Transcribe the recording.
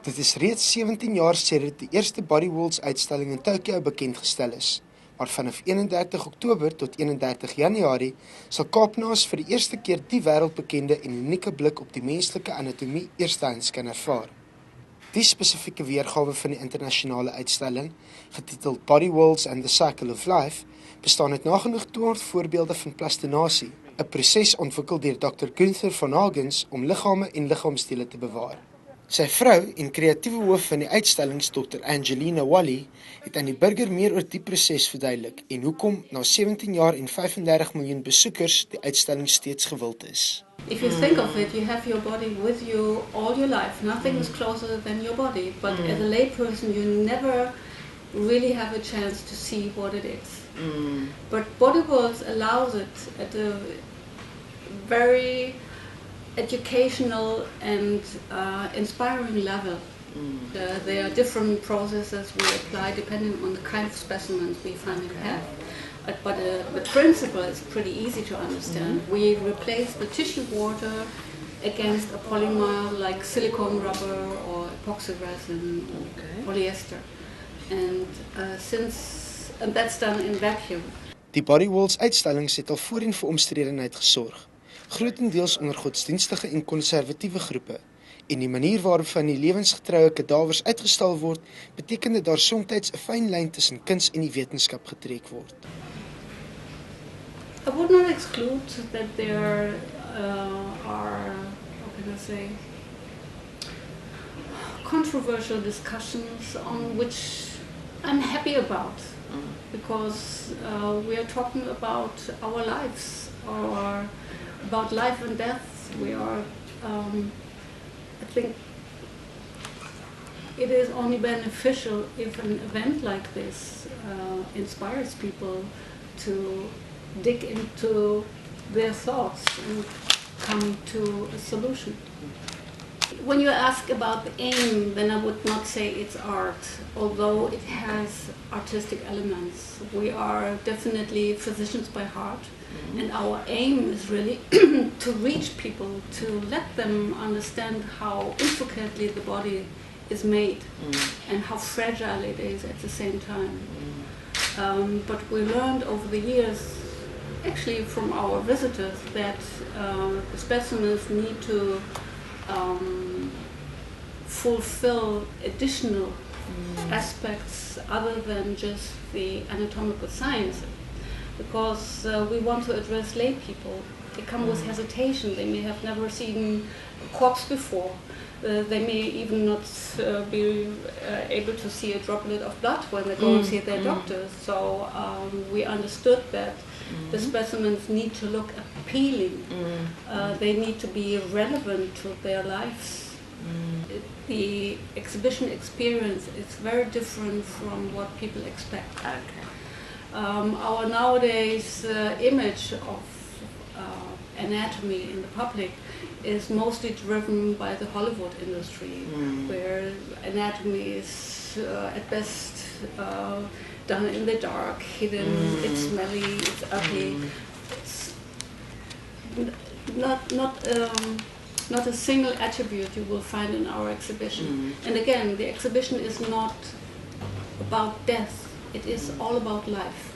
Dit is reeds 17 jaar sedert die eerste Body Worlds uitstalling in Tokyo bekendgestel is, maar vanaf 31 Oktober tot 31 Januarie sal Kaapenaars vir die eerste keer die wêreldbekende en unieke blik op die menslike anatomie eerstehands kan ervaar. Die spesifieke weergawe van die internasionale uitstalling, getiteld Body Worlds and the Cycle of Life, bestaan uit nagenoeg 200 voorbeelde van plastinasie, 'n proses ontwikkel deur Dr. Gunther van Hagens om liggame en liggaamsdele te bewaar. Sy vrou en kreatiewe hoof van die uitstallings, Dr. Angelina Wally, het aan die burger meer oor die proses verduidelik en hoekom na 17 jaar en 35 miljoen besoekers die uitstalling steeds gewild is. If you think of it, you have your body with you all your life. Nothing is closer than your body. But as a layperson, you never really have a chance to see what it is. But Body Worlds allows it at a very educational and inspiring level. There are different processes we apply depending on the kind of specimens we finally have. But the principle is pretty easy to understand. We replace the tissue water against a polymer like silicone rubber or epoxy resin or polyester. And that's done in vacuum. Die Body Worlds uitstallings het al voorheen vir omstredenheid gesorg, grotendeels onder godsdienstige en konservatiewe groepe. En die manier waarop van die lewensgetroue kadavers uitgestal word, beteken dat daar soms 'n fyn lyn tussen kuns en die wetenskap getrek word. I would not exclude that there are, how can I say, controversial discussions on which I'm happy about, because we are talking about our lives, or about life and death. We are, I think, it is only beneficial if an event like this inspires people to dig into their thoughts and come to a solution. When you ask about the aim, then I would not say it's art, although it has artistic elements. We are definitely physicians by heart, and our aim is really to reach people, to let them understand how intricately the body is made and how fragile it is at the same time. But we learned over the years, actually from our visitors, that the specimens need to fulfill additional aspects other than just the anatomical science, because we want to address lay people. They come with hesitation. They may have never seen a corpse before. They may even not be able to see a droplet of blood when they go and see their doctors. So we understood that the specimens need to look appealing. They need to be relevant to their lives. The exhibition experience is very different from what people expect. Our nowadays image of anatomy in the public is mostly driven by the Hollywood industry, where anatomy is at best done in the dark, hidden, it's smelly, it's ugly. It's not a single attribute you will find in our exhibition. And again, the exhibition is not about death, it is all about life.